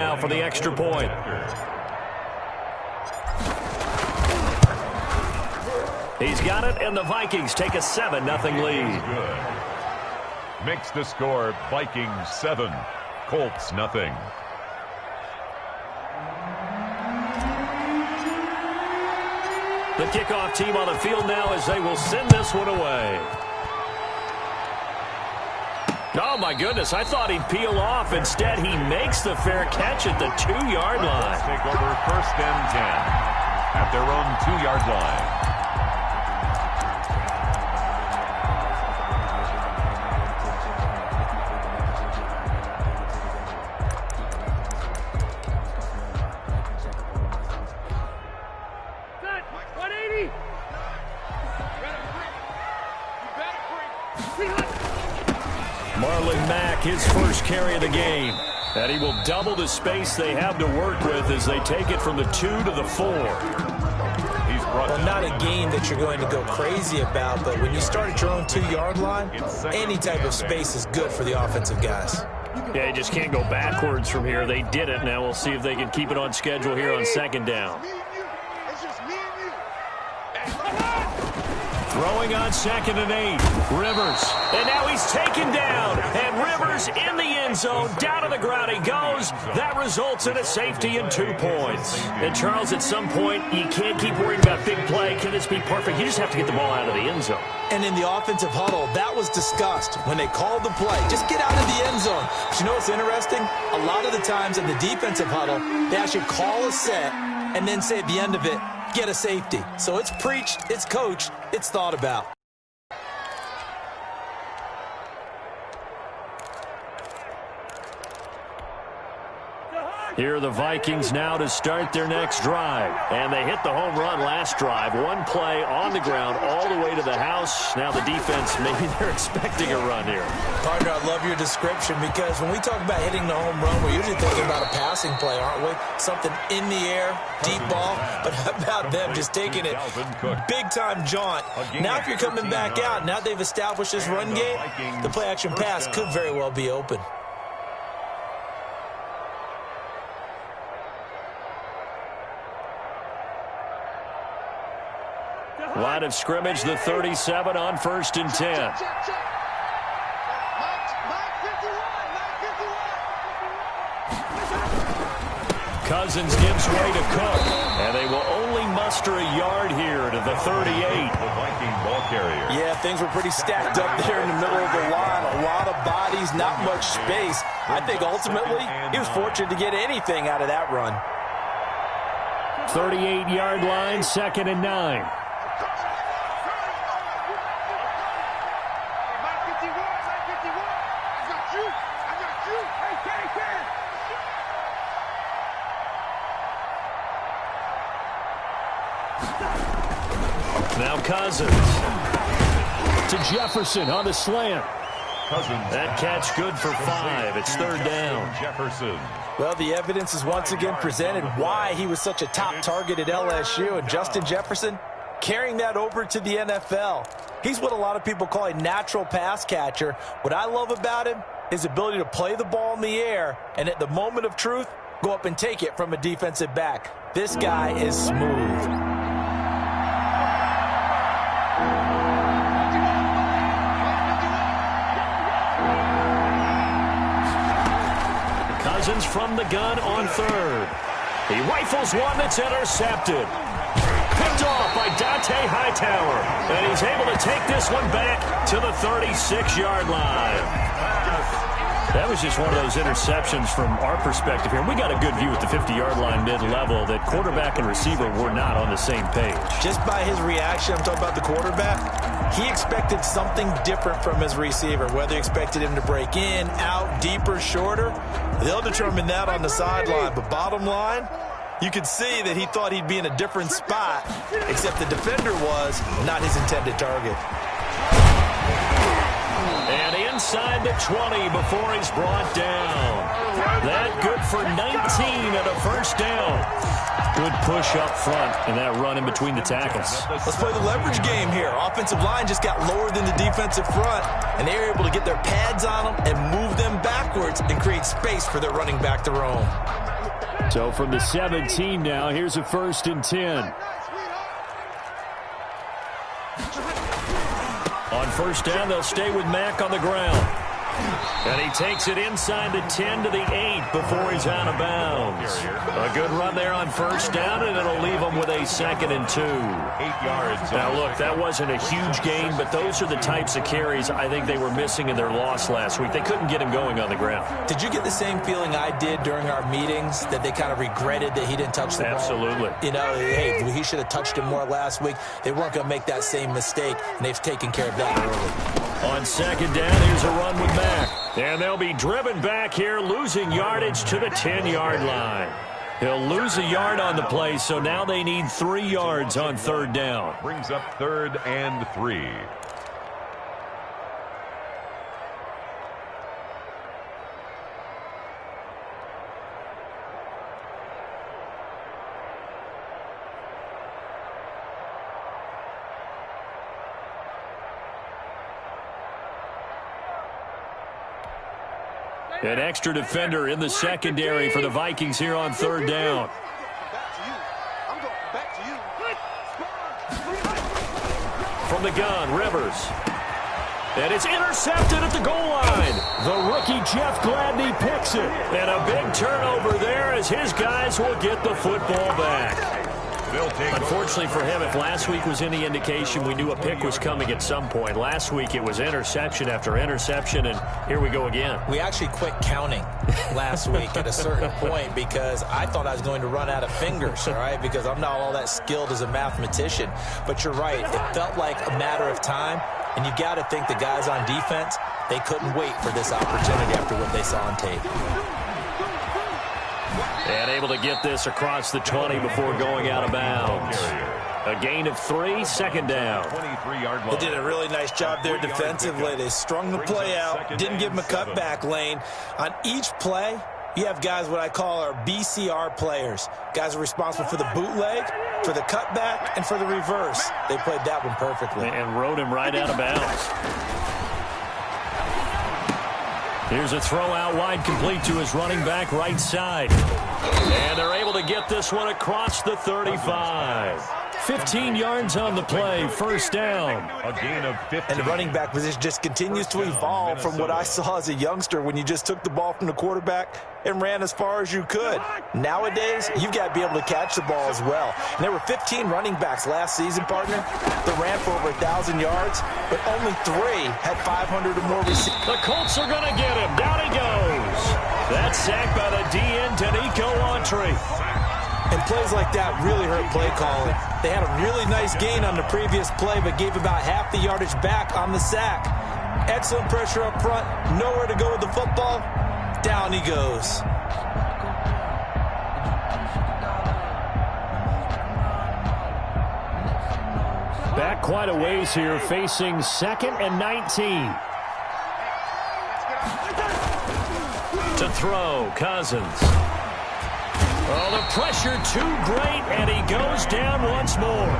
now for the extra point. He's got it, and the Vikings take a 7-0 lead. Good. Makes the score Vikings 7, Colts 0. The kickoff team on the field now as they will send this one away. Oh, my goodness. I thought he'd peel off. Instead, he makes the fair catch at the 2-yard line. Let's take over 1st and 10 at their own 2-yard line. His first carry of the game. And he will double the space they have to work with as they take it from the 2 to the 4. Well, not a game that you're going to go crazy about, but when you start at your own 2-yard line, any type of space is good for the offensive guys. Yeah, you just can't go backwards from here. They did it. Now we'll see if they can keep it on schedule here on 2nd down. Throwing on 2nd and 8. Rivers. And now he's taken down. And Rivers in the end zone. Down to the ground he goes. That results in a safety and 2 points. And Charles, at some point, you can't keep worrying about big play. Can this be perfect? You just have to get the ball out of the end zone. And in the offensive huddle, that was discussed when they called the play. Just get out of the end zone. But you know what's interesting? A lot of the times in the defensive huddle, they actually call a set and then say at the end of it, get a safety. So it's preached, it's coached, it's thought about. Here are the Vikings now to start their next drive. And they hit the home run last drive. One play on the ground all the way to the house. Now the defense, maybe they're expecting a run here. Partner, I love your description because when we talk about hitting the home run, we're usually thinking about a passing play, aren't we? Something in the air, deep ball. But how about them just taking it big-time jaunt? Now if you're coming back out, now they've established this run game, the play-action pass could very well be open. Line of scrimmage, the 37 on 1st and 10. Cousins gives way to Cook, and they will only muster a yard here to the 38. The Viking ball carrier. Yeah, things were pretty stacked up there in the middle of the line. A lot of bodies, not much space. I think ultimately he was fortunate to get anything out of that run. 38-yard line, 2nd and 9. Now Cousins to Jefferson on the slant. That catch good for 5. It's 3rd down. Jefferson. Well, the evidence is once again presented why he was such a top target at LSU. And Justin Jefferson carrying that over to the NFL. He's what a lot of people call a natural pass catcher. What I love about him, his ability to play the ball in the air and at the moment of truth, go up and take it from a defensive back. This guy is smooth. Cousins from the gun on 3rd. He rifles one that's intercepted. Picked off by Dante Hightower. And he's able to take this one back to the 36-yard line. That was just one of those interceptions from our perspective here. We got a good view at the 50-yard line mid-level that quarterback and receiver were not on the same page. Just by his reaction, I'm talking about the quarterback, he expected something different from his receiver, whether he expected him to break in, out, deeper, shorter. They'll determine that on the sideline. But bottom line, you could see that he thought he'd be in a different spot, except the defender was not his intended target. And inside the 20 before he's brought down. That good for 19 and a 1st down. Good push up front and that run in between the tackles. Let's play the leverage game here. Offensive line just got lower than the defensive front, and they were able to get their pads on them and move them backwards and create space for their running back to roam. So from the 17 now, here's a 1st and 10. On 1st down, they'll stay with Mack on the ground. And he takes it inside the 10 to the 8 before he's out of bounds. A good run there on 1st down, and it'll leave him with a 2nd and 2. 8 yards. Now, look, that wasn't a huge gain, but those are the types of carries I think they were missing in their loss last week. They couldn't get him going on the ground. Did you get the same feeling I did during our meetings, that they kind of regretted that he didn't touch the ball? Absolutely. You know, hey, he should have touched him more last week. They weren't going to make that same mistake, and they've taken care of that early. On 2nd down, here's a run with Mack. And they'll be driven back here, losing yardage to the 10-yard line. He'll lose a yard on the play, so now they need 3 yards on 3rd down. Brings up 3rd and 3. An extra defender in the secondary for the Vikings here on 3rd down. From the gun, Rivers. And it's intercepted at the goal line. The rookie Jeff Gladney picks it. And a big turnover there as his guys will get the football back. Unfortunately for him, if last week was any indication, we knew a pick was coming at some point. Last week it was interception after interception, and here we go again. We actually quit counting last week at a certain point because I thought I was going to run out of fingers, all right, because I'm not all that skilled as a mathematician. But you're right. It felt like a matter of time, and you got to think the guys on defense, they couldn't wait for this opportunity after what they saw on tape. And able to get this across the 20 before going out of bounds. A gain of 3, 2nd down. 23-yard line. They did a really nice job there defensively. They strung the play out, didn't give him a cutback lane. On each play, you have guys what I call our BCR players. Guys are responsible for the bootleg, for the cutback, and for the reverse. They played that one perfectly. And rode him right out of bounds. Here's a throw out wide, complete to his running back right side. And they're able to get this one across the 35. 15 yards on the play, 1st down. A gain of 15. And the running back position just continues to evolve from what I saw as a youngster when you just took the ball from the quarterback and ran as far as you could. Nowadays, you've got to be able to catch the ball as well. And there were 15 running backs last season, partner, that ran for over 1,000 yards, but only 3 had 500 or more receivers. The Colts are going to get him. Down he goes. That's sacked by the DN, Danico Autry. And plays like that really hurt play calling. They had a really nice gain on the previous play, but gave about half the yardage back on the sack. Excellent pressure up front. Nowhere to go with the football. Down he goes. Back quite a ways here, facing 2nd and 19. To throw, Cousins. Oh, the pressure too great, and he goes down once more.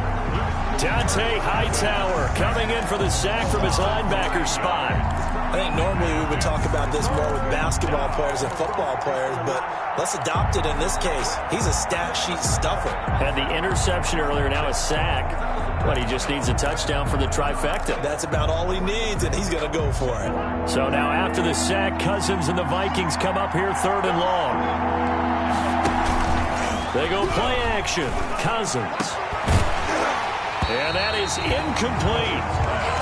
Dante Hightower coming in for the sack from his linebacker spot. I think normally we would talk about this more with basketball players and football players, but let's adopt it in this case. He's a stat sheet stuffer. Had the interception earlier, now a sack. But he just needs a touchdown for the trifecta. That's about all he needs, and he's going to go for it. So now after the sack, Cousins and the Vikings come up here 3rd and long. They go play action. Cousins. And that is incomplete.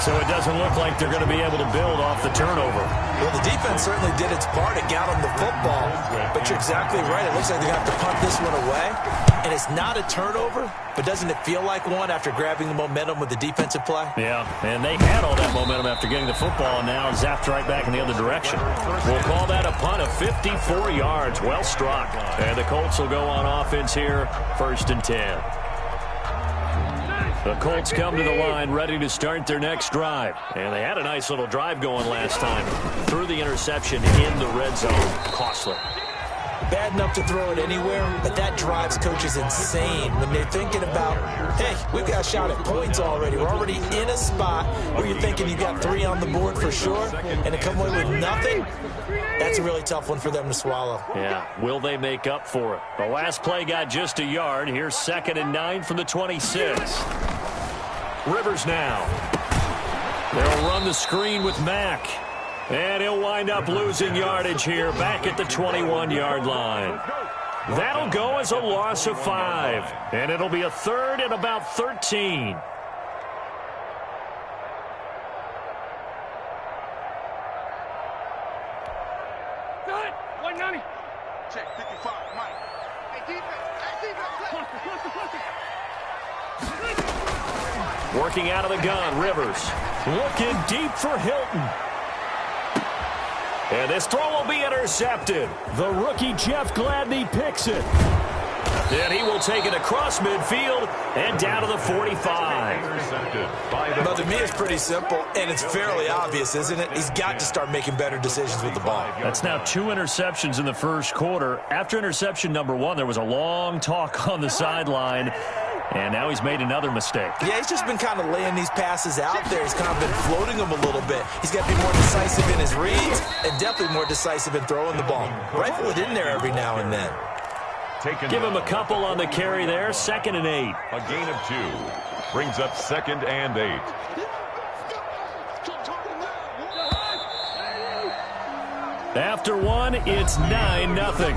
So it doesn't look like they're going to be able to build off the turnover. Well, the defense certainly did its part. It got them the football. But you're exactly right. It looks like they're going to have to punt this one away. And it's not a turnover, but doesn't it feel like one after grabbing the momentum with the defensive play? Yeah, and they had all that momentum after getting the football, and now zapped right back in the other direction. We'll call that a punt of 54 yards. Well struck. And the Colts will go on offense here, 1st and 10. The Colts come to the line ready to start their next drive. And they had a nice little drive going last time. Threw the interception in the red zone. Costly. bad enough to throw it anywhere, but that drives coaches insane when they're thinking about, hey, we've got a shot at points already. We're already in a spot where you're thinking you got 3 on the board for sure, and to come away with nothing, that's a really tough one for them to swallow. Yeah, will they make up for it? The last play got just a yard. Here's 2nd and 9 from the 26. Rivers now. They'll run the screen with Mack. And he'll wind up losing yardage here back at the 21-yard line. That'll go as a loss of 5. And it'll be a 3rd and about 13. Good. 190. Check 55. Mike. Hey, defense. Working out of the gun, Rivers. Looking deep for Hilton. And this throw will be intercepted. The rookie Jeff Gladney picks it. And he will take it across midfield and down to the 45. But to me, it's pretty simple, and it's fairly obvious, isn't it? He's got to start making better decisions with the ball. That's now 2 interceptions in the first quarter. After interception number 1, there was a long talk on the sideline. And now he's made another mistake. Yeah, he's just been kind of laying these passes out there. He's kind of been floating them a little bit. He's got to be more decisive in his reads and definitely more decisive in throwing the ball. Rifle it in there every now and then. Give him a couple on the carry there. 2nd and 8. A gain of 2 brings up 2nd and 8. After 1, it's 9-0.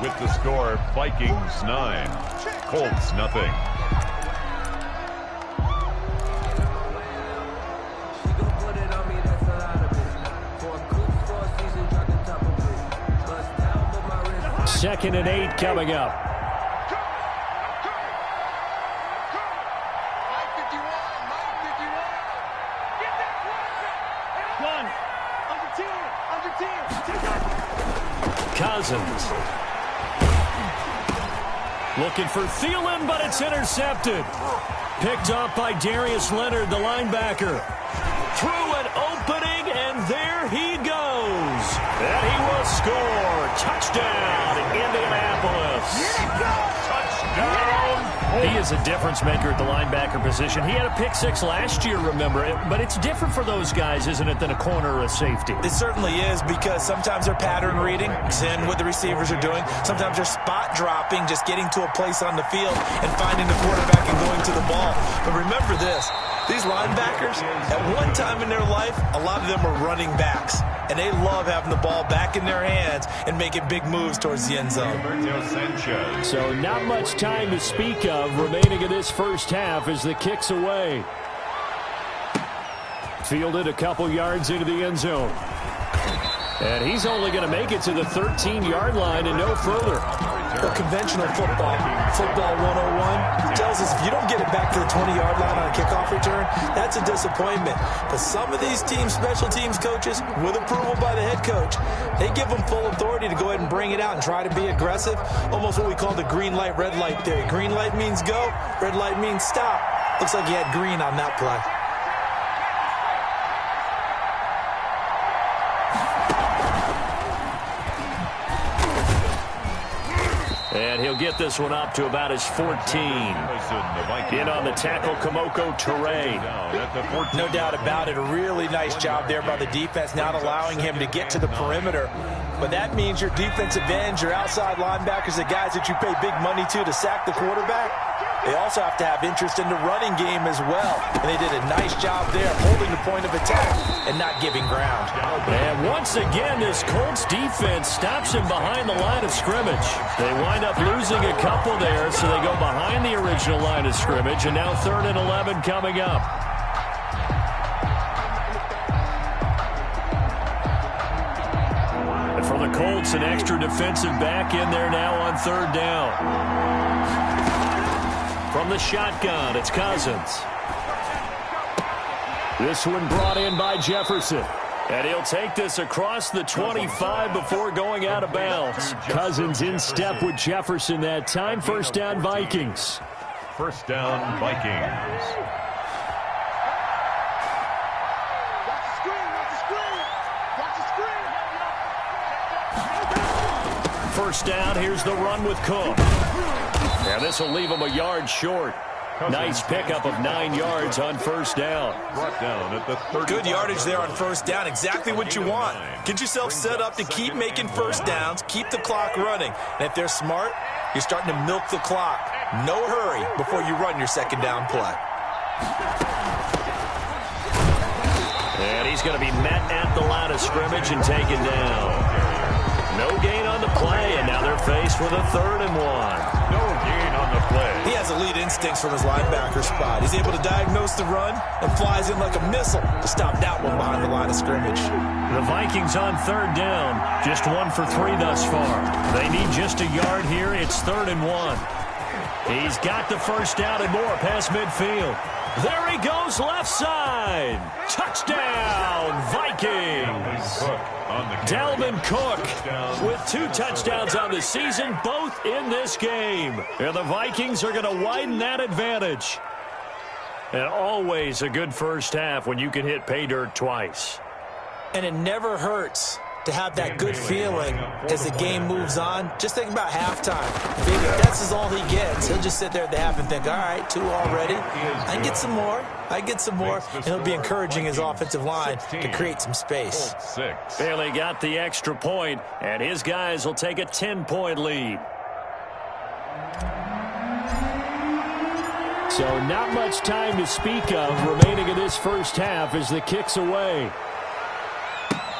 With the score, Vikings 9, Colts nothing. Second and 8 coming up. Cousins. Looking for Thielen, but it's intercepted. Picked off by Darius Leonard, the linebacker. Through an opening, and there he goes. And he will score. Touchdown, Indianapolis. Touchdown. He is a difference maker at the linebacker position. He had a pick 6 last year, remember it. But it's different for those guys, isn't it, than a corner or a safety? It certainly is, because sometimes they're pattern reading, seeing what the receivers are doing. Sometimes they're spot dropping, just getting to a place on the field and finding the quarterback and going to the ball. But remember this. These linebackers, at one time in their life, a lot of them are running backs. And they love having the ball back in their hands and making big moves towards the end zone. So not much time to speak of remaining in this first half as the kick's away. Fielded a couple yards into the end zone. And he's only going to make it to the 13-yard line and no further. Well, conventional football 101, tells us if you don't get it back to the 20-yard line on a kickoff return, that's a disappointment. But some of these special teams coaches, with approval by the head coach, they give them full authority to go ahead and bring it out and try to be aggressive. Almost what we call the green light, red light theory. Green light means go, red light means stop. Looks like he had green on that play. And he'll get this one up to about his 14. In on the tackle, Kamoko Toure. No doubt about it. A really nice job there by the defense, not allowing him to get to the perimeter. But that means your defensive ends, your outside linebackers, the guys that you pay big money to sack the quarterback, they also have to have interest in the running game as well. And they did a nice job there holding the point of attack and not giving ground. And once again, this Colts defense stops him behind the line of scrimmage. They wind up losing a couple there, so they go behind the original line of scrimmage. And now 3rd and 11 coming up. And for the Colts, an extra defensive back in there now on 3rd down. From the shotgun, it's Cousins. This one brought in by Jefferson. And he'll take this across the 25 before going out of bounds. Cousins in step with Jefferson that time. 1st down, Vikings. 1st down, Vikings. first down. Here's the run with Cook. And this will leave him a yard short. Nice pickup of 9 yards on first down. Brought down at the 30. Good yardage there on first down. Exactly what you want. Get yourself set up to keep making first downs, keep the clock running. And if they're smart, you're starting to milk the clock. No hurry before you run your second down play. And he's going to be met at the line of scrimmage and taken down. No gain on the play, and now they're faced with a 3rd and 1. No gain on the play. He has elite instincts from his linebacker spot. He's able to diagnose the run and flies in like a missile to stop that one behind the line of scrimmage. The Vikings on 3rd down. Just 1 for 3 thus far. They need just a yard here. It's 3rd and 1. He's got the first down and more past midfield. There he goes, left side. Touchdown, Vikings. Dalvin Cook with 2 touchdowns on the season, both in this game. And the Vikings are going to widen that advantage. And always a good first half when you can hit pay dirt twice. And it never hurts to have that good feeling as the game moves on. Just think about halftime. If that's all he gets, he'll just sit there at the half and think, all right, 2 already. I can get some more. And he'll be encouraging his offensive line to create some space. Bailey got the extra point, and his guys will take a 10-point lead. So not much time to speak of remaining in this first half as the kick's away.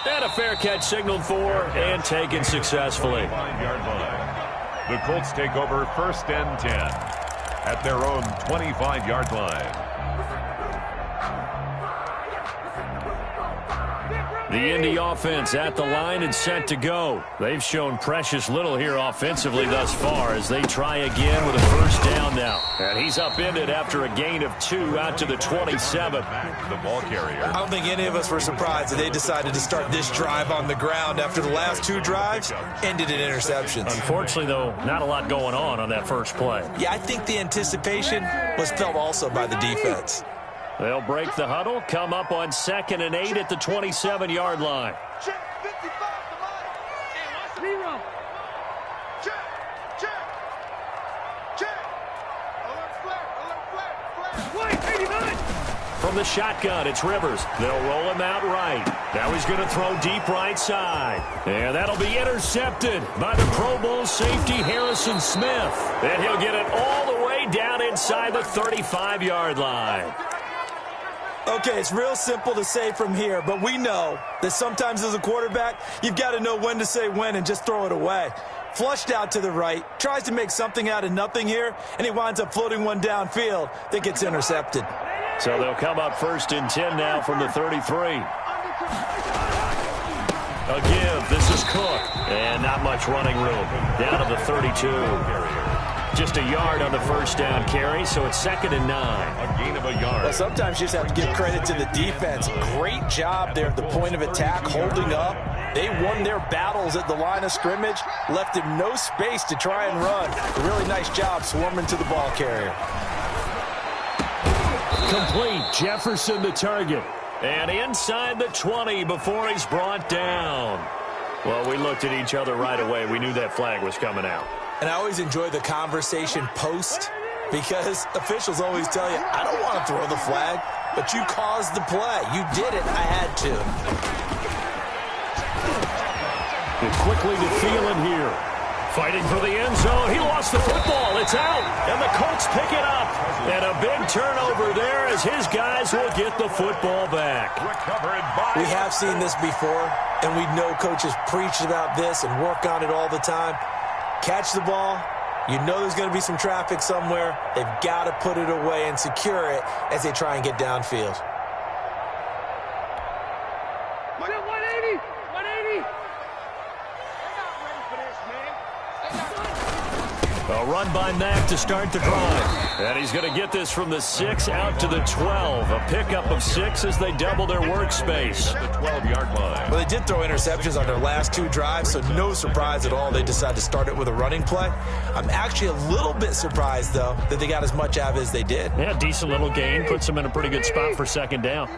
And a fair catch signaled for and taken successfully. The Colts take over 1st and 10 at their own 25-yard line. The Indy offense at the line and set to go. They've shown precious little here offensively thus far as they try again with a first down now. And he's upended after a gain of 2 out to the 27. Back to the ball carrier. I don't think any of us were surprised that they decided to start this drive on the ground after the last 2 drives ended in interceptions. Unfortunately, though, not a lot going on that first play. Yeah, I think the anticipation was felt also by the defense. They'll break the huddle, come up on 2nd and 8 at the 27-yard line. Check 55 to mine. Hey, zero. Check. Alert flag. Wait, 89. From the shotgun, it's Rivers. They'll roll him out right. Now he's going to throw deep right side. And that'll be intercepted by the Pro Bowl safety Harrison Smith. And he'll get it all the way down inside the 35-yard line. Okay, it's real simple to say from here, but we know that sometimes as a quarterback, you've got to know when to say when and just throw it away. Flushed out to the right, tries to make something out of nothing here, and he winds up floating one downfield that gets intercepted. So they'll come up 1st and 10 now from the 33. A give, this is Cook, and not much running room. Down to the 32. Just a yard on the first down carry, so it's 2nd and 9. A gain of a yard. Well, sometimes you just have to give credit to the defense. Great job there at the point of attack, holding up. They won their battles at the line of scrimmage, left him no space to try and run. A really nice job swarming to the ball carrier. Complete, Jefferson the target. And inside the 20 before he's brought down. Well, we looked at each other right away. We knew that flag was coming out. And I always enjoy the conversation post because officials always tell you, I don't want to throw the flag, but you caused the play. You did it. I had to. And quickly to Thielen here. Fighting for the end zone. He lost the football. It's out. And the Colts pick it up. And a big turnover there as his guys will get the football back. We have seen this before, and we know coaches preach about this and work on it all the time. Catch the ball. You know there's going to be some traffic somewhere. They've got to put it away and secure it as they try and get downfield. 180. 180. A run by Mack to start the drive. And he's going to get this from the 6 out to the 12. A pickup of 6 as they double their workspace. The 12-yard line. Well, they did throw interceptions on their last 2 drives, so no surprise at all they decided to start it with a running play. I'm actually a little bit surprised, though, that they got as much out of it as they did. Yeah, decent little gain. Puts them in a pretty good spot for 2nd down.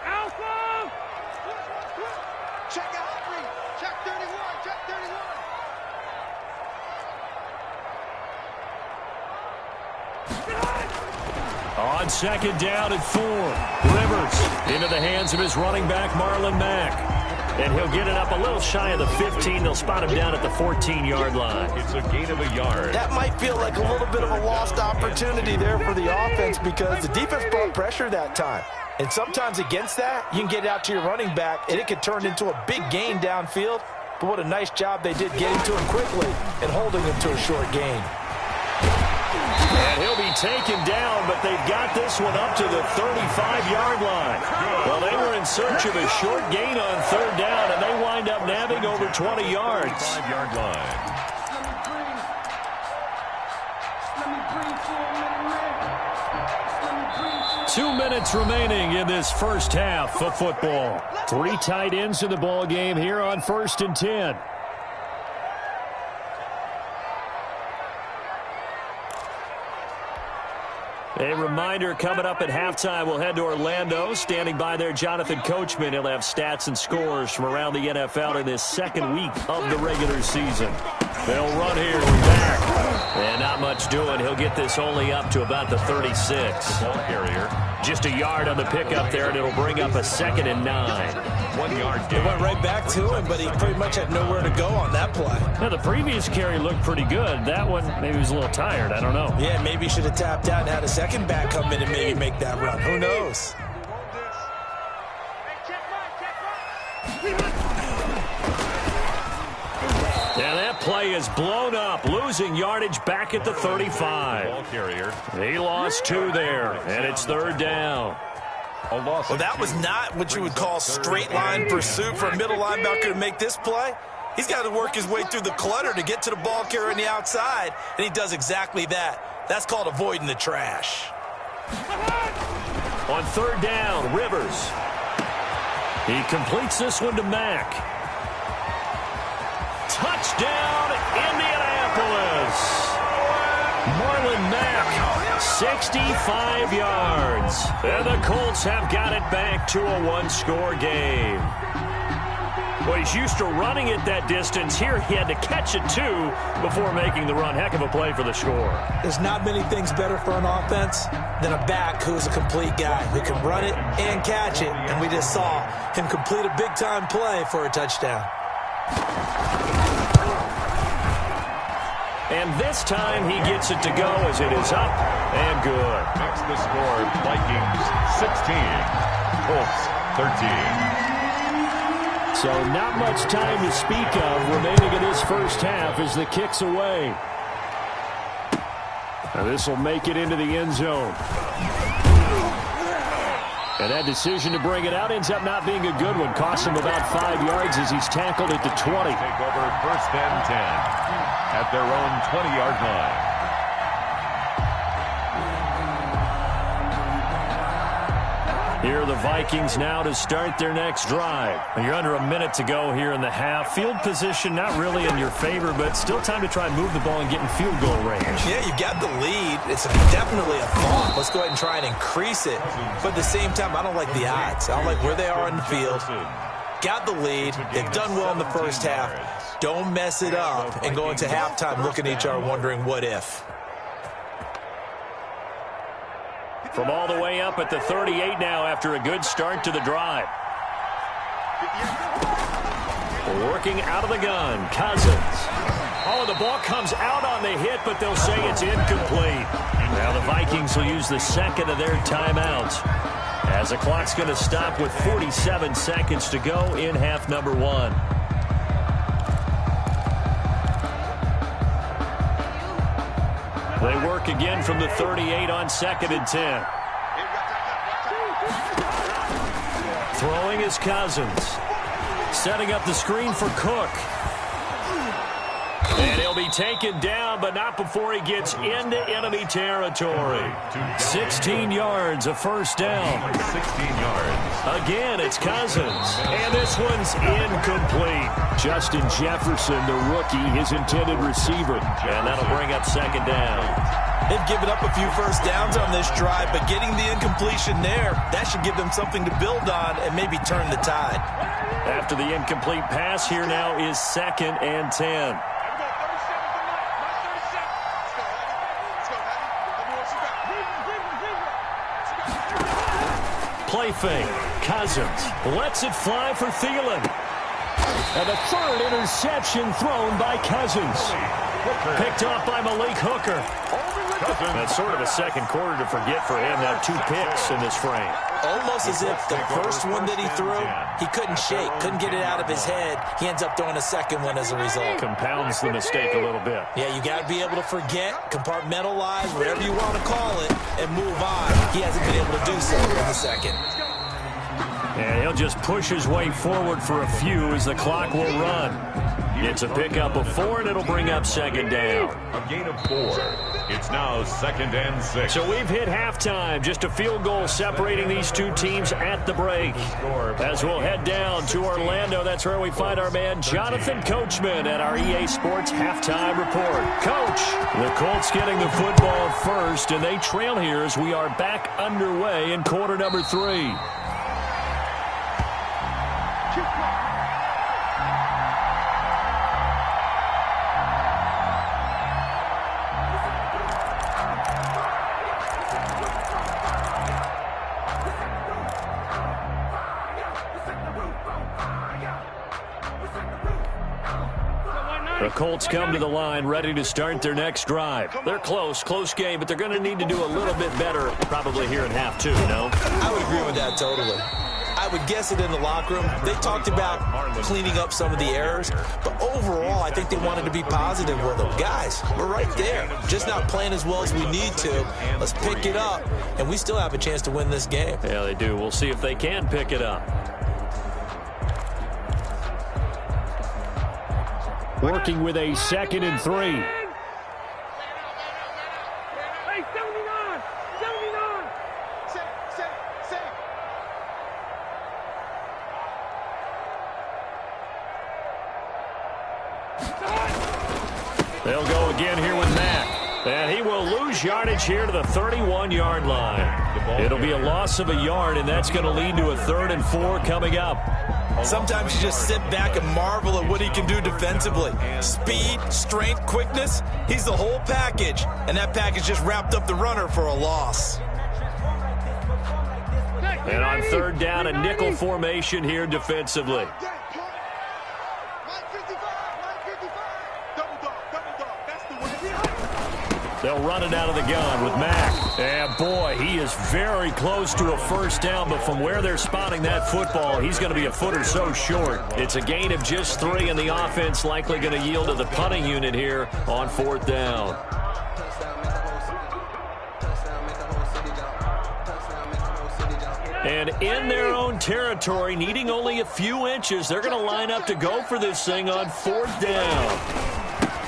Alpha! Check out 3. Check 31. Check 31. On second down at 4. Rivers into the hands of his running back, Marlon Mack. And he'll get it up a little shy of the 15. They'll spot him down at the 14-yard line. It's a gain of a yard. That might feel like a little bit of a lost opportunity there for the offense because the defense brought pressure that time. And sometimes against that, you can get it out to your running back, and it could turn into a big gain downfield. But what a nice job they did getting to him quickly and holding him to a short gain. And he'll be taken down, but they've got this one up to the 35-yard line. Well, they were in search of a short gain on third down, and they wind up nabbing over 20 yards. 5-yard line. 2 minutes remaining in this first half of football. 3 tight ends in the ball game here on 1st and 10. A reminder, coming up at halftime, we'll head to Orlando. Standing by there, Jonathan Coachman. He'll have stats and scores from around the NFL in this second week of the regular season. They'll run here. We're back. And not much doing. He'll get this only up to about the 36. Ball carrier. Just a yard on the pickup there, and it'll bring up a 2nd and 9. 1 yard It gain. went right back to him, but he pretty much had nowhere to go on that play. Now, the previous carry looked pretty good. That one, maybe he was a little tired. I don't know. Yeah, maybe he should have tapped out and had a second back come in and maybe make that run. Who knows? Yeah, that play is blown up, losing yardage back at the 35. Ball carrier. He lost 2 there, and it's 3rd down. A loss. Well, that was not what you would call straight line pursuit for a middle linebacker to make this play. He's got to work his way through the clutter to get to the ball carrier on the outside, and he does exactly that. That's called avoiding the trash. On 3rd down, Rivers. He completes this one to Mack. Touchdown, Indianapolis. Marlon Mack, 65 yards. And the Colts have got it back to a 1-score game. Well, he's used to running it that distance. Here he had to catch it, too, before making the run. Heck of a play for the score. There's not many things better for an offense than a back who's a complete guy who can run it and catch it. And we just saw him complete a big-time play for a touchdown. And this time he gets it to go as it is up and good. Makes the score Vikings 16, Colts 13. So not much time to speak of remaining in this first half as the kick's away. Now this will make it into the end zone. And that decision to bring it out ends up not being a good one. Costs him about 5 yards as he's tackled at the 20. Take over 1st and 10 at their own 20-yard line. Here are the Vikings now to start their next drive. You're under a minute to go here in the half. Field position not really in your favor, but still time to try and move the ball and get in field goal range. Yeah, you got the lead. It's definitely a thought. Let's go ahead and try and increase it. But at the same time, I don't like the odds. I don't like where they are in the field. Got the lead. They've done well in the first half. Don't mess it up and go into halftime looking at each other wondering what if. From all the way up at the 38 now after a good start to the drive. Working out of the gun, Cousins. Oh, the ball comes out on the hit, but they'll say it's incomplete. Now the Vikings will use the 2nd of their timeouts as the clock's going to stop with 47 seconds to go in half number 1. They work again from the 38 on 2nd and 10. Throwing is Cousins. Setting up the screen for Cook. And he'll be taken down, but not before he gets into enemy territory. 16 yards, a first down. 16 yards. Again, it's Cousins. And this one's incomplete. Justin Jefferson, the rookie, his intended receiver. And that'll bring up 2nd down. They've given up a few first downs on this drive, but getting the incompletion there, that should give them something to build on and maybe turn the tide. After the incomplete pass, here now is 2nd and 10. play fake. Cousins lets it fly for Thielen. And the third interception thrown by Cousins. Picked off by Malik Hooker. That's sort of a second quarter to forget for him. Now 2 picks in this frame. Almost as if the first one that he threw, he couldn't shake, couldn't get it out of his head. He ends up throwing a second one as a result. Compounds the mistake a little bit. Yeah, you got to be able to forget, compartmentalize, whatever you want to call it, and move on. He hasn't been able to do so in the second. And he'll just push his way forward for a few as the clock will run. It's a pickup of 4, and it'll bring up second down. A gain of 4. It's now 2nd and 6. So we've hit halftime. Just a field goal separating these two teams at the break. As we'll head down to Orlando, that's where we find our man Jonathan Coachman at our EA Sports Halftime Report. Coach, the Colts getting the football first, and they trail here as we are back underway in quarter number 3. The Colts come to the line ready to start their next drive. They're close game, but they're going to need to do a little bit better probably here in half 2, no? I would agree with that totally. I would guess it in the locker room. They talked about cleaning up some of the errors, but overall, I think they wanted to be positive with them. Guys, we're right there. Just not playing as well as we need to. Let's pick it up, and we still have a chance to win this game. Yeah, they do. We'll see if they can pick it up. Working with a 2nd and 3. Hey, 79! 79! Set. They'll go again here with Mack. And he will lose yardage here to the 31-yard line. It'll be a loss of a yard, and that's going to lead to a 3rd and 4 coming up. Sometimes you just sit back and marvel at what he can do defensively. Speed, strength, quickness, he's the whole package. And that package just wrapped up the runner for a loss. And on 3rd down, a nickel formation here defensively. They'll run it out of the gun with Mack. And boy, he is very close to a first down, but from where they're spotting that football, he's going to be a foot or so short. It's a gain of just 3, and the offense likely going to yield to the punting unit here on 4th down. And in their own territory, needing only a few inches, they're going to line up to go for this thing on 4th down.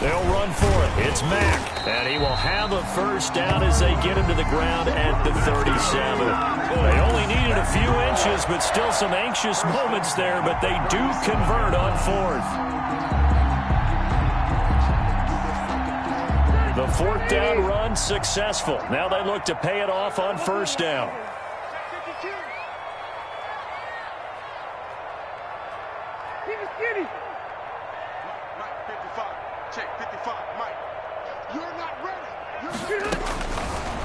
They'll run for it. It's Mack, and he will have a first down as they get him to the ground at the 37. They only needed a few inches, but still some anxious moments there, but they do convert on 4th. The 4th down run successful. Now they look to pay it off on 1st down. Keep it skinny.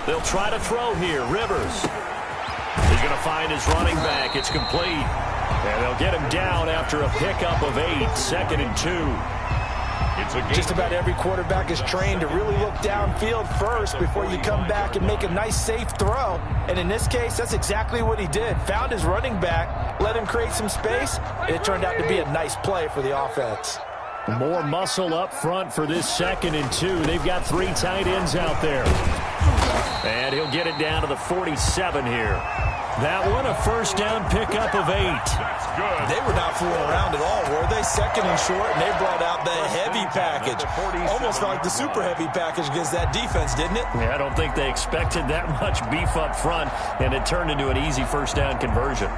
They'll try to throw here. Rivers. He's going to find his running back. It's complete. And they'll get him down after a pickup of 8. 2nd and 2. Just about every quarterback is trained to really look downfield first before you come back and make a nice, safe throw. And in this case, that's exactly what he did. Found his running back, let him create some space, and it turned out to be a nice play for the offense. More muscle up front for this 2nd and 2. They've got 3 tight ends out there. And he'll get it down to the 47 here. That one, a first down pickup of 8. That's good. They were not fooling around at all, were they? 2nd and short, and they brought out the heavy package. Almost like the super heavy package against that defense, didn't it? Yeah, I don't think they expected that much beef up front, and it turned into an easy first down conversion.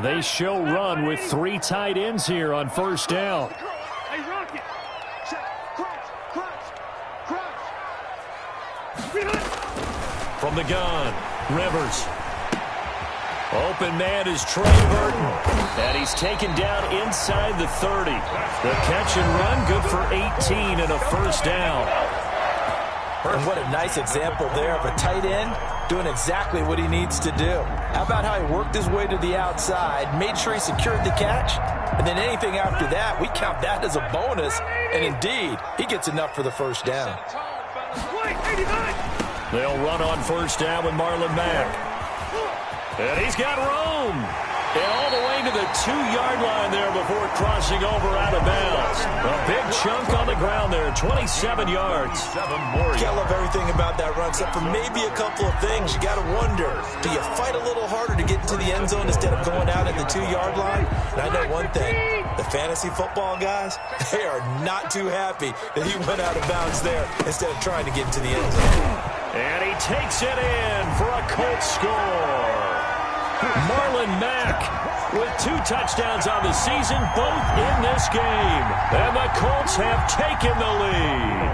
They show run with 3 tight ends here on 1st down. Hey, Rocket. From the gun, Rivers. Open man is Trey Burton. And he's taken down inside the 30. The catch and run good for 18 and a first down. And what a nice example there of a tight end doing exactly what he needs to do. How about how he worked his way to the outside, made sure he secured the catch, and then anything after that, we count that as a bonus. And indeed, he gets enough for the first down. They'll run on first down with Marlon Mack. And he's got room. And all the way to the 2-yard line there before crossing over out of bounds. A big chunk on the ground there, 27 yards. Can't love everything about that run, except for maybe a couple of things. You got to wonder, do you fight a little harder to get into the end zone instead of going out at the 2-yard line? And I know one thing, the fantasy football guys, they are not too happy that he went out of bounds there instead of trying to get into the end zone. And he takes it in for a Colts score. Marlon Mack with 2 touchdowns on the season, both in this game. And the Colts have taken the lead.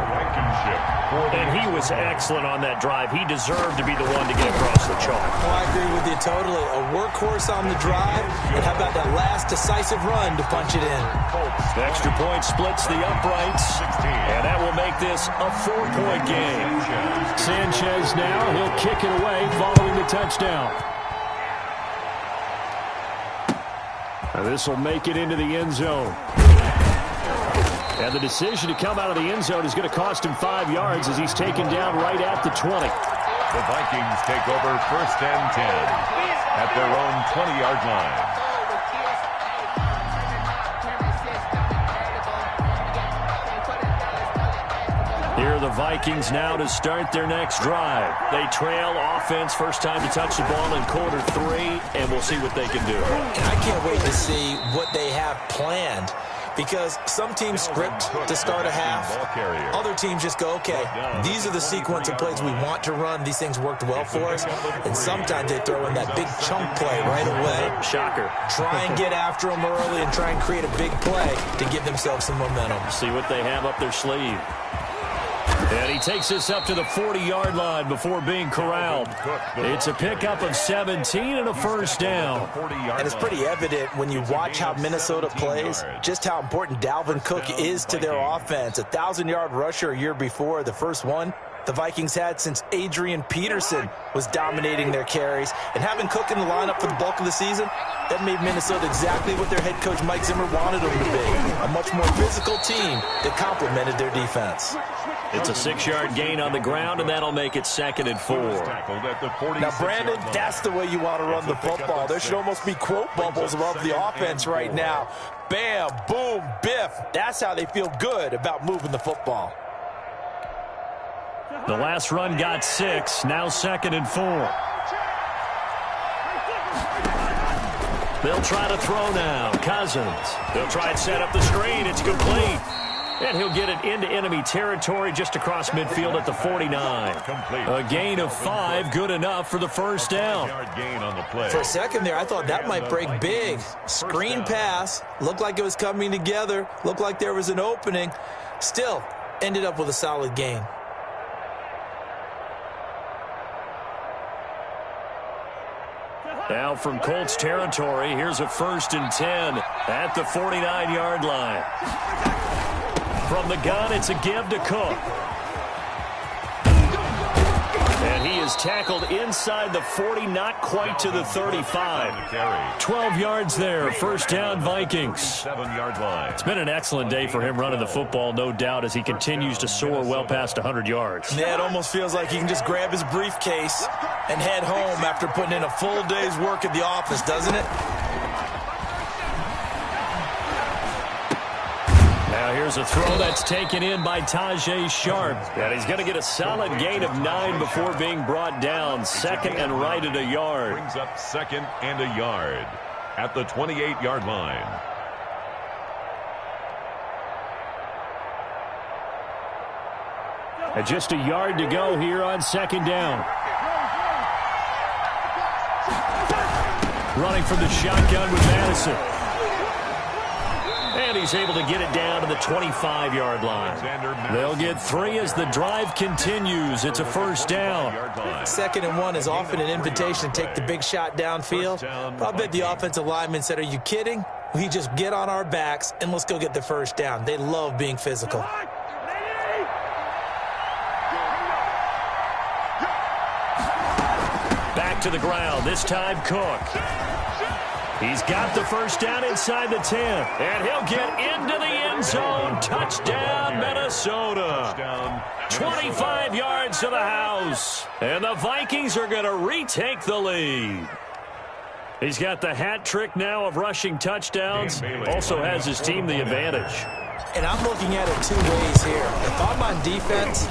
And he was excellent on that drive. He deserved to be the one to get across the chalk. Oh, I agree with you totally. A workhorse on the drive. And how about that last decisive run to punch it in? The extra point splits the uprights. And that will make this a 4-point game. Sanchez now, he'll kick it away following the touchdown. This will make it into the end zone. And the decision to come out of the end zone is going to cost him 5 yards as he's taken down right at the 20. The Vikings take over first and 10 at their own 20-yard line. Here are the Vikings now to start their next drive. They trail offense, first time to touch the ball in quarter 3, and we'll see what they can do. And I can't wait to see what they have planned, because some teams script to start a half. Other teams just go, okay, these are the sequence of plays we want to run. These things worked well for us. And sometimes they throw in that big chunk play right away. Shocker. Try and get after them early and try and create a big play to give themselves some momentum. See what they have up their sleeve. And he takes this up to the 40-yard line before being corralled. It's a pickup of 17 and a first down. And it's pretty evident when you watch how Minnesota plays, just how important Dalvin Cook is to their offense. A 1,000-yard rusher a year before, the first one the Vikings had since Adrian Peterson was dominating their carries. And having Cook in the lineup for the bulk of the season, that made Minnesota exactly what their head coach Mike Zimmer wanted them to be. A much more physical team that complemented their defense. It's a 6-yard gain on the ground, and that'll make it 2nd and 4. Now, Brandon, that's the way you want to run the football. There should almost be quote bubbles above the offense right now. Bam, boom, biff. That's how they feel good about moving the football. The last run got 6, now 2nd and 4. They'll try to throw now. Cousins. They'll try and set up the screen. It's complete. And he'll get it into enemy territory just across midfield at the 49. A gain of 5, good enough for the first down. For a second there, I thought that might break big. Screen pass. Looked like it was coming together. Looked like there was an opening. Still, ended up with a solid gain. Now from Colts territory, here's a 1st and 10 at the 49-yard line. From the gun, it's a give to Cook. And he is tackled inside the 40, not quite to the 35. 12 yards there, first down Vikings. 7-yard line. It's been an excellent day for him running the football, no doubt, as he continues to soar well past 100 yards. Yeah, it almost feels like he can just grab his briefcase and head home after putting in a full day's work at the office, doesn't it? Now here's a throw that's taken in by Tajay Sharp. And he's going to get a solid gain of 9 before being brought down. 2nd and right at a yard. Brings up 2nd and a yard at the 28-yard line. And just a yard to go here on 2nd down. Running from the shotgun with Madison. And he's able to get it down to the 25-yard line. They'll get 3 as the drive continues. It's a first down. 2nd and 1 is often an invitation to take the big shot downfield. I bet the offensive lineman said, are you kidding? We just get on our backs and let's go get the first down. They love being physical. back to the ground. This time Cook. He's got the first down inside the 10. And he'll get into the end zone. Touchdown, Minnesota. 25 yards to the house. And the Vikings are going to retake the lead. He's got the hat trick now of rushing touchdowns. Also has his team the advantage. And I'm looking at it two ways here. If I'm on defense,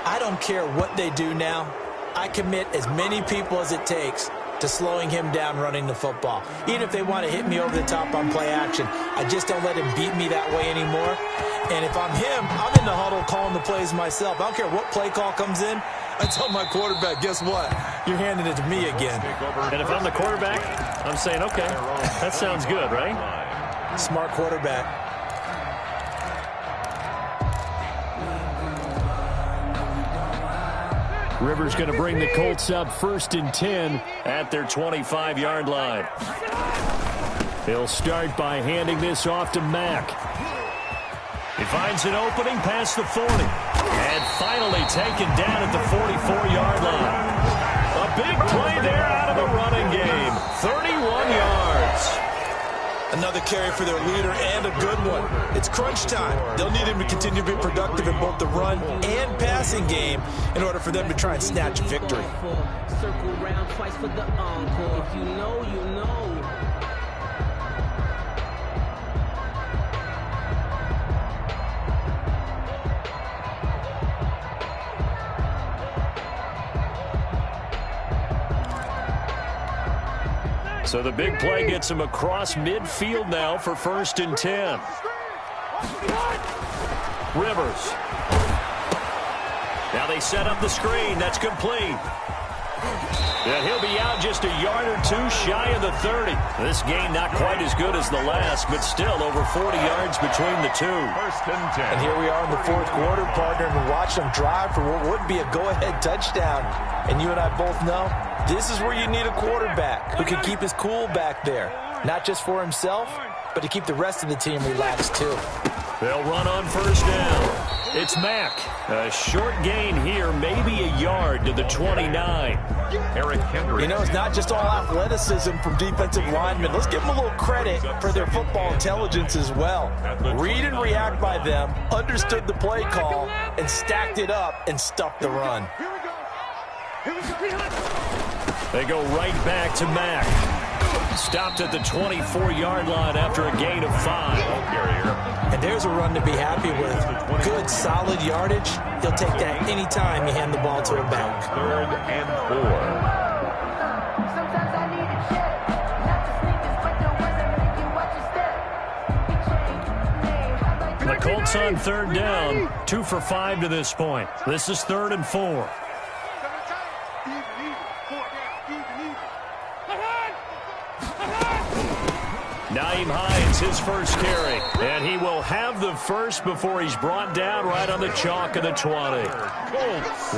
I don't care what they do now. I commit as many people as it takes to slowing him down running the football. Even if they want to hit me over the top on play action, I just don't let him beat me that way anymore. And if I'm him, I'm in the huddle calling the plays myself. I don't care what play call comes in. I tell my quarterback, guess what? You're handing it to me again. And if I'm the quarterback, I'm saying, okay, that sounds good, right? Smart quarterback. Rivers going to bring the Colts up 1st and 10 at their 25-yard line. He'll start by handing this off to Mack. He finds an opening past the 40. And finally taken down at the 44-yard line. A big play there out of the running game. 31 yards. Another carry for their leader and a good one. It's crunch time. They'll need him to continue to be productive in both the run and passing game in order for them to try and snatch a victory. Circle round twice for the encore. If you know, you know. So the big play gets him across midfield now for 1st and 10. Rivers. Now they set up the screen. That's complete. And he'll be out just a yard or two shy of the 30. This game not quite as good as the last, but still over 40 yards between the two. 1st and 10. And here we are in the 4th quarter, partner, and we watch them drive for what would be a go-ahead touchdown. And you and I both know this is where you need a quarterback who can keep his cool back there. Not just for himself, but to keep the rest of the team relaxed too. They'll run on 1st down. It's Mack. A short gain here, maybe a yard to the 29. Eric Henry. You know, it's not just all athleticism from defensive linemen. Let's give them a little credit for their football intelligence as well. Read and react by them, understood the play call, and stacked it up and stuffed the run. They go right back to Mack. Stopped at the 24-yard line after a gain of 5. And there's a run to be happy with. Good, solid yardage. He'll take that any time you hand the ball to him back. 3rd and 4. The Colts on 3rd down. 2 for 5 to this point. This is 3rd and 4. Naeem Hines, his first carry. And he will have the first before he's brought down right on the chalk of the 20.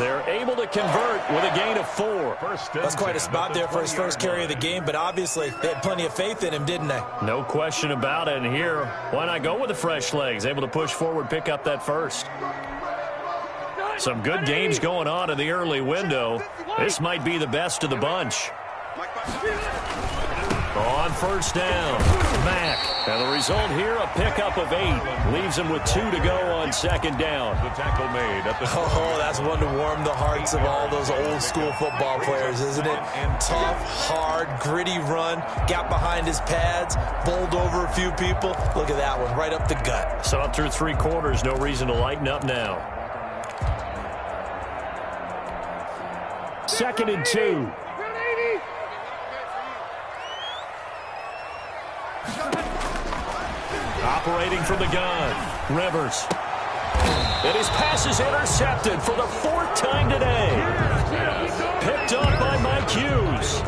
They're able to convert with a gain of 4. That's quite a spot there for his first carry of the game, but obviously they had plenty of faith in him, didn't they? No question about it. And here, why not go with the fresh legs? Able to push forward, pick up that first. Some good games going on in the early window. This might be the best of the bunch. On 1st down, Mack. And the result here, a pickup of 8. Leaves him with 2 to go on 2nd down. The tackle made at the... Oh, that's one to warm the hearts of all those old school football players, isn't it? Tough, hard, gritty run. Got behind his pads, bowled over a few people. Look at that one, right up the gut. So up through 3 quarters, no reason to lighten up now. 2nd and 2. Operating from the gun, Rivers. And his pass is intercepted for the 4th time today. Picked up by Mike Hughes.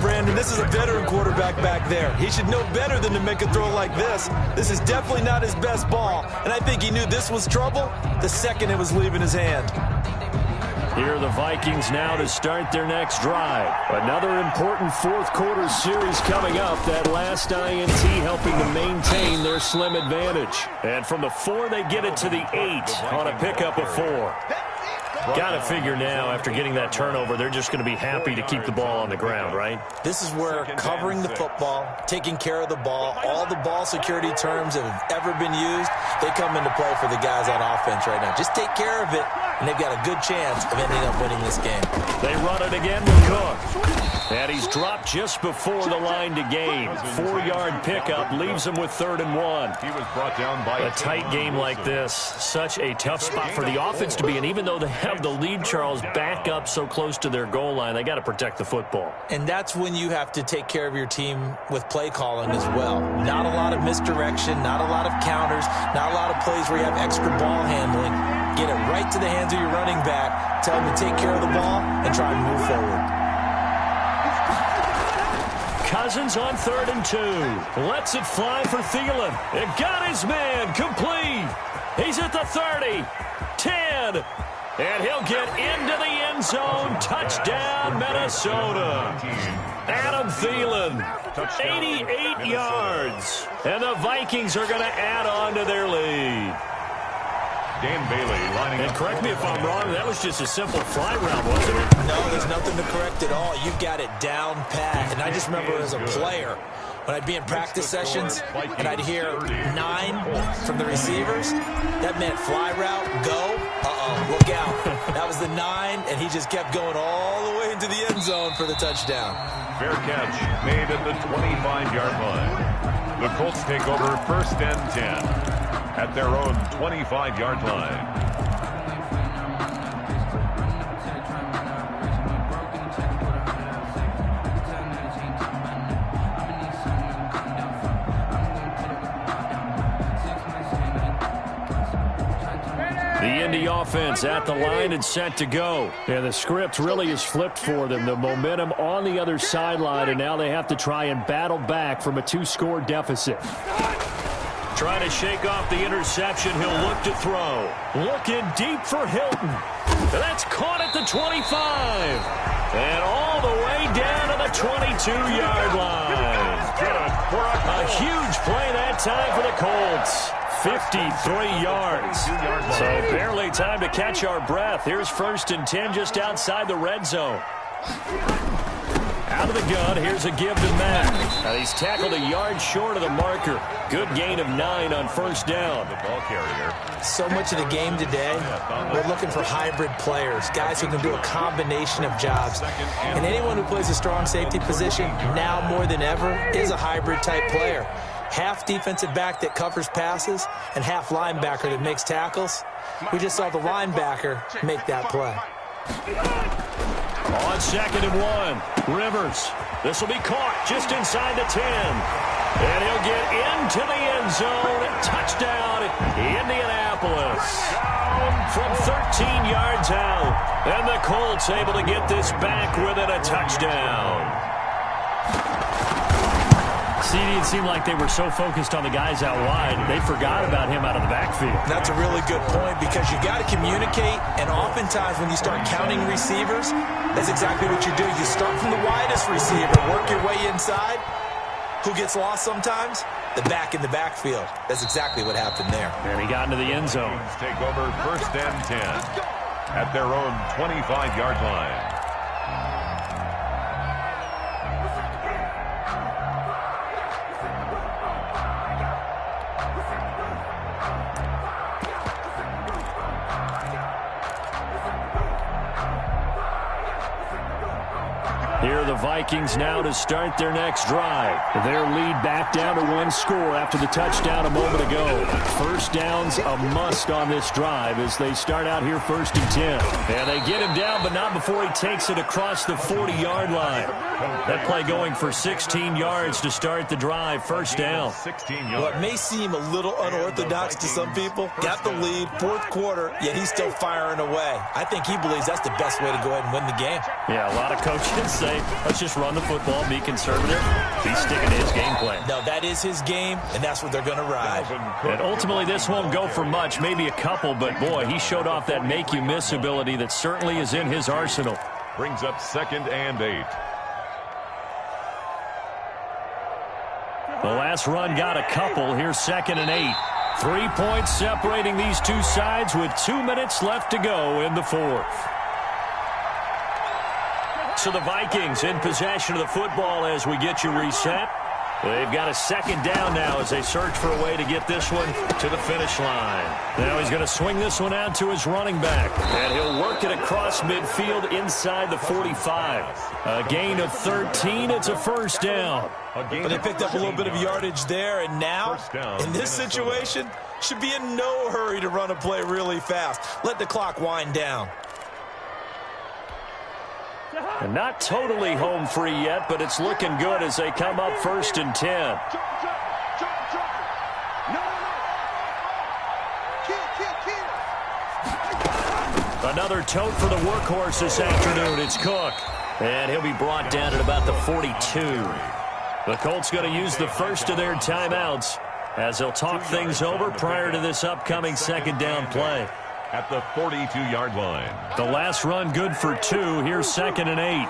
Brandon, this is a veteran quarterback back there. He should know better than to make a throw like this. This is definitely not his best ball, and I think he knew this was trouble the second it was leaving his hand. Here are the Vikings now to start their next drive. Another important 4th quarter series coming up. That last INT helping to maintain their slim advantage. And from the 4, they get it to the 8 on a pickup of 4. Got to figure now, after getting that turnover, they're just going to be happy to keep the ball on the ground, right? This is where covering the football, taking care of the ball, all the ball security terms that have ever been used, they come into play for the guys on offense right now. Just take care of it, and they've got a good chance of ending up winning this game. They run it again with Cook. And he's dropped just before the line to gain. 4-yard pickup leaves him with 3rd and 1. He was brought down by a tight game like this. Such a tough spot for the offense to be in. Even though they have the lead, Charles, back up so close to their goal line, they got to protect the football. And that's when you have to take care of your team with play calling as well. Not a lot of misdirection, not a lot of counters, not a lot of plays where you have extra ball handling. Get it right to the hands of your running back. Tell him to take care of the ball and try and move forward. Cousins on 3rd and 2. Lets it fly for Thielen. It got his man complete. He's at the 30, 10, and he'll get into the end zone. Touchdown, Minnesota. Adam Thielen, 88 yards. And the Vikings are going to add on to their lead. Dan Bailey lining up. And correct me if I'm wrong, that was just a simple fly route, wasn't it? No, there's nothing to correct at all. You've got it down pat. And I just remember as a player, when I'd be in practice sessions and I'd hear 9 from the receivers, that meant fly route, go, look out. That was the 9, and he just kept going all the way into the end zone for the touchdown. Fair catch made at the 25-yard line. The Colts take over 1st and 10 at their own 25-yard line. The Indy offense at the line and set to go. And the script really is flipped for them. The momentum on the other sideline, and now they have to try and battle back from a 2-score deficit. Trying to shake off the interception. He'll look to throw. Looking deep for Hilton. That's caught at the 25. And all the way down to the 22-yard line. A huge play that time for the Colts. 53 yards. So barely time to catch our breath. Here's 1st and 10 just outside the red zone. Out of the gun, here's a give to Mack. Now he's tackled a yard short of the marker. Good gain of 9 on 1st down. The ball carrier. So much of the game today, we're looking for hybrid players, guys who can do a combination of jobs. And anyone who plays a strong safety position, now more than ever, is a hybrid-type player. Half defensive back that covers passes and half linebacker that makes tackles. We just saw the linebacker make that play. On 2nd and 1, Rivers. This will be caught just inside the 10. And he'll get into the end zone. Touchdown, Indianapolis. From 13 yards out. And the Colts able to get this back within a touchdown. See, it seemed like they were so focused on the guys out wide, they forgot about him out of the backfield. That's a really good point because you got to communicate, and oftentimes when you start counting receivers, that's exactly what you do. You start from the widest receiver, work your way inside. Who gets lost sometimes? The back in the backfield. That's exactly what happened there. And he got into the end zone. Take over 1st and 10 at their own 25-yard line. Here are the Vikings now to start their next drive. Their lead back down to 1 score after the touchdown a moment ago. 1st down's a must on this drive as they start out here 1st and 10. And they get him down, but not before he takes it across the 40-yard line. That play going for 16 yards to start the drive. 1st down. Well, it may seem a little unorthodox to some people. Got the lead, 4th quarter, yet he's still firing away. I think he believes that's the best way to go ahead and win the game. Yeah, a lot of coaches say, let's just run the football, be conservative. He's sticking to his game plan. No, that is his game, and that's what they're going to ride. And ultimately, this won't go for much, maybe a couple, but boy, he showed off that make-you-miss ability that certainly is in his arsenal. Brings up 2nd and 8. The last run got a couple. Here's 2nd and 8. 3 points separating these two sides with 2 minutes left to go in the fourth. So the Vikings in possession of the football as we get you reset. They've got a second down now as they search for a way to get this one to the finish line. Now he's going to swing this one out to his running back. And he'll work it across midfield inside the 45. A gain of 13. It's a first down. But they picked up a little bit of yardage there. And now, in this situation, should be in no hurry to run a play really fast. Let the clock wind down. And not totally home free yet, but it's looking good as they come up 1st and 10. Another tote for the workhorse this afternoon. It's Cook. And he'll be brought down at about the 42. The Colts going to use the first of their timeouts as they'll talk things over prior to this upcoming second down play. At the 42-yard line. The last run good for 2. Here's 2nd and 8.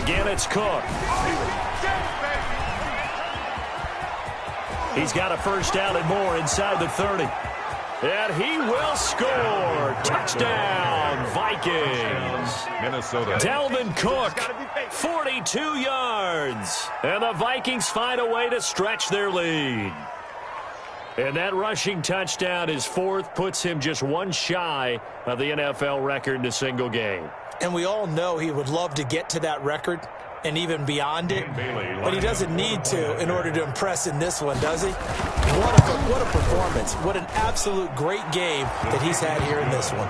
Again, it's Cook. He's got a first down and more inside the 30. And he will score. Touchdown, Vikings. Minnesota. Dalvin Cook, 42 yards. And the Vikings find a way to stretch their lead. And that rushing touchdown, his 4th, puts him just one shy of the NFL record in a single game. And we all know he would love to get to that record and even beyond it. But he doesn't need to in order to impress in this one, does he? What a performance. What an absolute great game that he's had here in this one.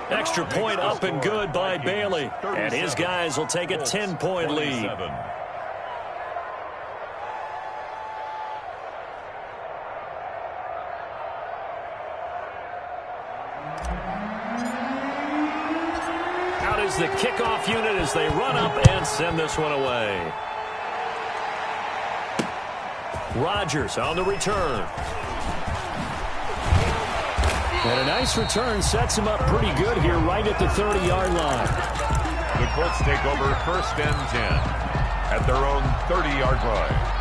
Extra point up and good by Bailey. And his guys will take a 10-point lead. The kickoff unit as they run up and send this one away. Rodgers on the return. And a nice return sets him up pretty good here right at the 30-yard line. The Colts take over 1st and 10 at their own 30-yard line.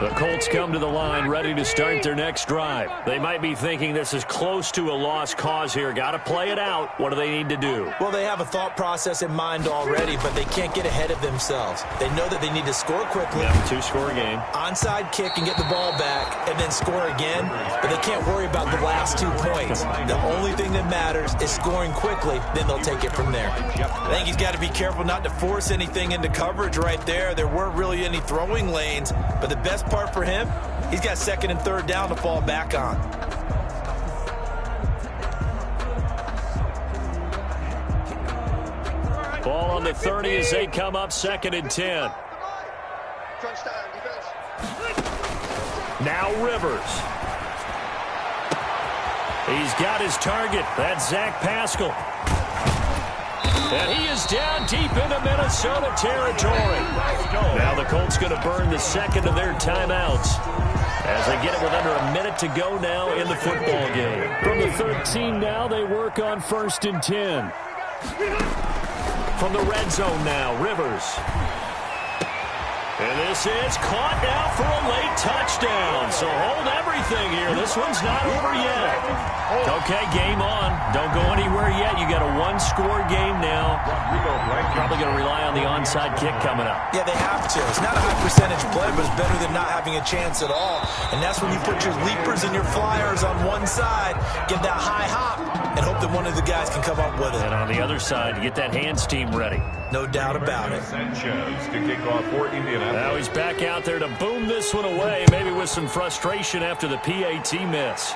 The Colts come to the line ready to start their next drive. They might be thinking this is close to a lost cause here. Got to play it out. What do they need to do? Well, they have a thought process in mind already, but they can't get ahead of themselves. They know that they need to score quickly. Yep, 2-score game. Onside kick and get the ball back and then score again. But they can't worry about the last 2 points. The only thing that matters is scoring quickly. Then they'll take it from there. I think he's got to be careful not to force anything into coverage right there. There weren't really any throwing lanes, but the best part for him, he's got 2nd and 3rd down to fall back on. Ball on the 30 as they come up 2nd and 10. Now Rivers. He's got his target. That's Zach Pascal. And he is down deep into Minnesota territory. Now the Colts going to burn the 2nd of their timeouts as they get it with under a minute to go now in the football game. From the 13 now, they work on 1st and 10. From the red zone now, Rivers. And this is caught now for a late touchdown. So hold everything here. This one's not over yet. Okay, game on. Don't go anywhere yet. You got a 1-score game now. Probably going to rely on the onside kick coming up. Yeah, they have to. It's not a high percentage play, but it's better than not having a chance at all. And that's when you put your leapers and your flyers on one side, get that high hop, and hope that one of the guys can come up with it. And on the other side, you get that hands team ready. No doubt about it. Sanchez to kick off for Indianapolis. Now he's back out there to boom this one away, maybe with some frustration after the PAT miss.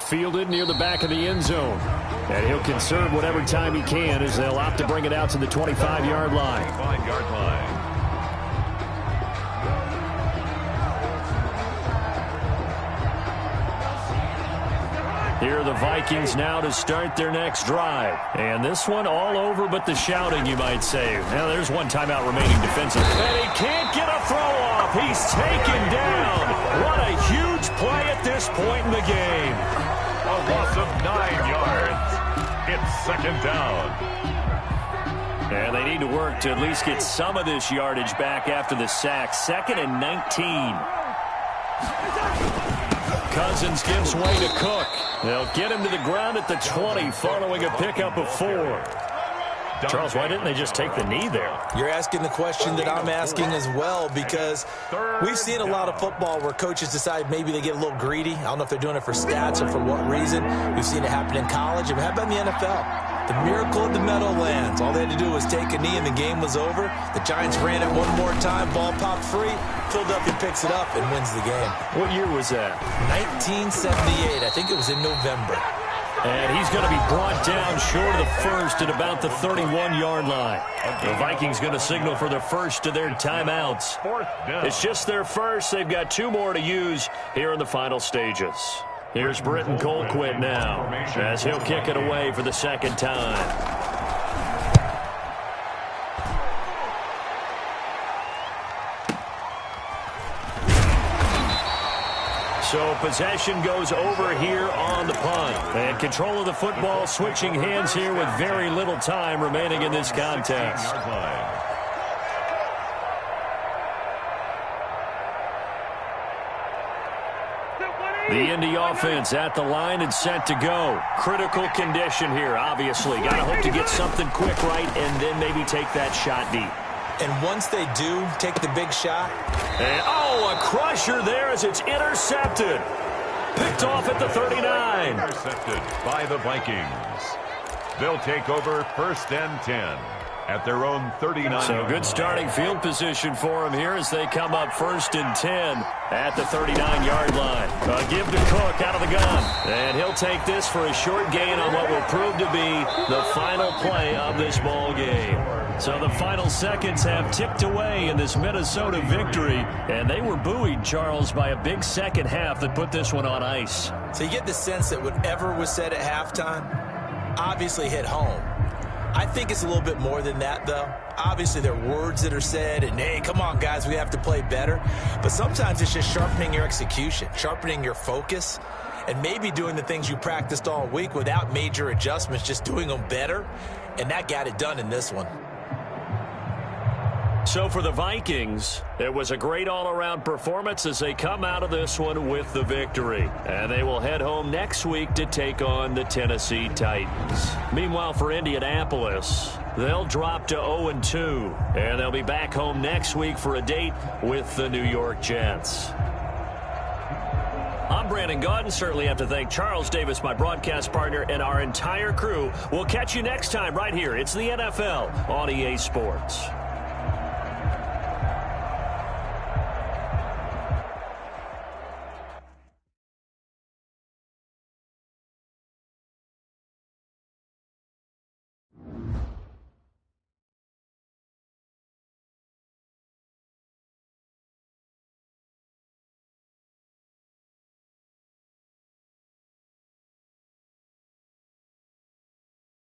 Fielded near the back of the end zone. And he'll conserve whatever time he can as they'll opt to bring it out to the 25-yard line. 25-yard line. Here are the Vikings now to start their next drive. And this one all over but the shouting, you might say. Now there's one timeout remaining defensively. And he can't get a throw off. He's taken down. What a huge play at this point in the game. A loss of 9 yards. It's 2nd down. And they need to work to at least get some of this yardage back after the sack. 2nd and 19. Cousins gives way to Cook. They'll get him to the ground at the 20 following a pickup of 4. Charles, why didn't they just take the knee there? You're asking the question that I'm asking as well, because we've seen a lot of football where coaches decide maybe they get a little greedy. I don't know if they're doing it for stats or for what reason. We've seen it happen in college. And how about in the NFL? The miracle of the Meadowlands. All they had to do was take a knee and the game was over. The Giants ran it one more time. Ball popped free. Philadelphia picks it up and wins the game. What year was that? 1978. I think it was in November. And he's going to be brought down short of the first at about the 31-yard line. The Vikings going to signal for the first of their timeouts. It's just their first. They've got 2 more to use here in the final stages. Here's Britton Colquitt now as he'll kick it away for the second time. So possession goes over here on the punt. And control of the football switching hands here with very little time remaining in this contest. The Indy offense at the line and set to go. Critical condition here, obviously. Got to hope to get something quick right and then maybe take that shot deep. And once they do take the big shot. And, a crusher there as it's intercepted. Picked off at the 39. Intercepted by the Vikings. They'll take over 1st and 10 at their own 39. So good starting field position for them here as they come up 1st and 10 at the 39-yard line. Give to Cook out of the gun. And he'll take this for a short gain on what will prove to be the final play of this ball game. So the final seconds have ticked away in this Minnesota victory. And they were buoyed, Charles, by a big second half that put this one on ice. So you get the sense that whatever was said at halftime obviously hit home. I think it's a little bit more than that, though. Obviously, there are words that are said, and, hey, come on, guys, we have to play better. But sometimes it's just sharpening your execution, sharpening your focus, and maybe doing the things you practiced all week without major adjustments, just doing them better. And that got it done in this one. So for the Vikings, it was a great all-around performance as they come out of this one with the victory. And they will head home next week to take on the Tennessee Titans. Meanwhile, for Indianapolis, they'll drop to 0-2. And they'll be back home next week for a date with the New York Jets. I'm Brandon Gaudin. Certainly have to thank Charles Davis, my broadcast partner, and our entire crew. We'll catch you next time right here. It's the NFL on EA Sports.